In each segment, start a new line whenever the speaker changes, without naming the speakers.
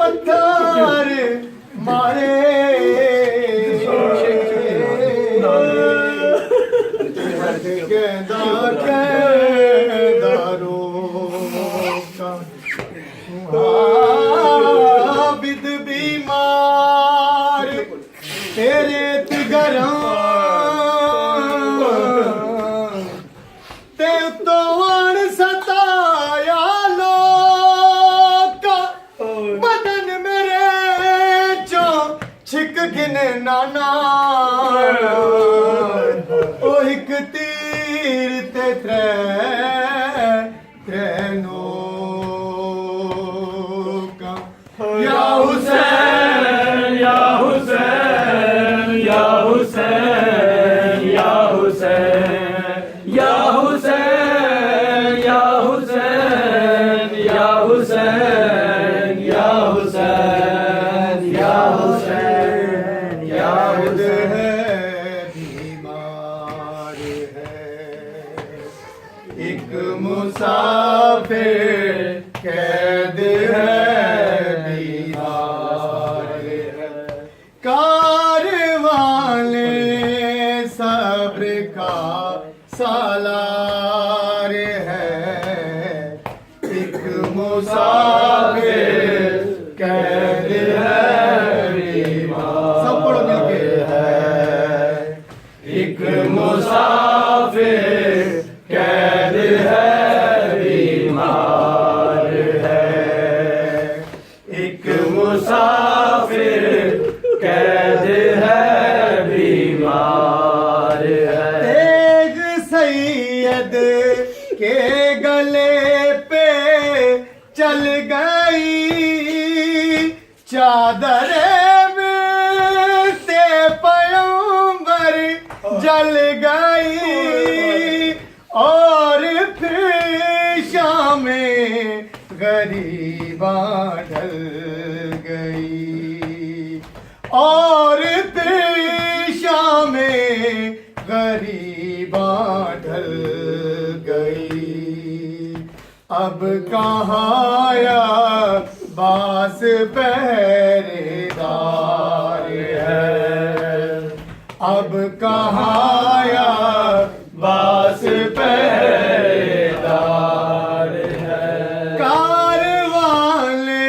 पत्थर मारे बिद बीमार तेरे तिगरा ते तो सताया छिक गिने नाना ओ एक तीर ते त्रैनो का या हुसैन या हुसैन या हुसैन या हुसैन या हुसैन या हुसैन या हुसैन या हुसैन या हुसैन याद है बीमार है एक मुसाफिर कैद है बीमार है कारवाले सब्र का सालार है एक मुसाफिर कैद है एक मुसाफिर कैद है बीमार है एक मुसाफिर कैद है बीमार है तेज सैयद के गले पे चल गई चादर जल गई और फिर शाम में गरीबा ढल गई और फिर शाम में गरीबा ढल गई अब कहाँ या बास पहरेदार है अब कहाँ या बास पहरेदार है कारवाले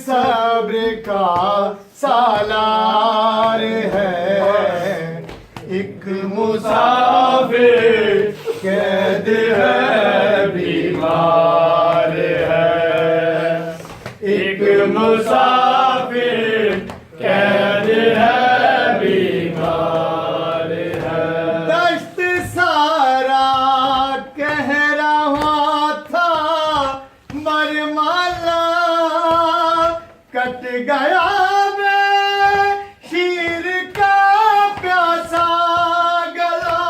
सब्र का सालार है एक मुसाफिर कैद है बीमार है एक मुसाफिर कैद है कट गया मैं शीर का प्यासा गला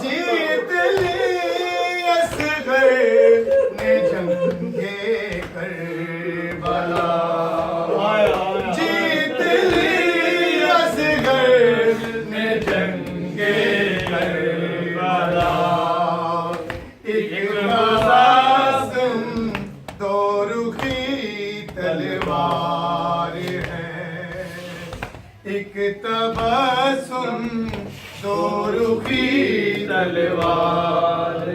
जीत ली असगर ने जंगे करबला जीत ली असगर ने जंगे करबला एक मज़ाज़म दो रुखी तलवार है एक तबस्सुम दो रुखी तलवार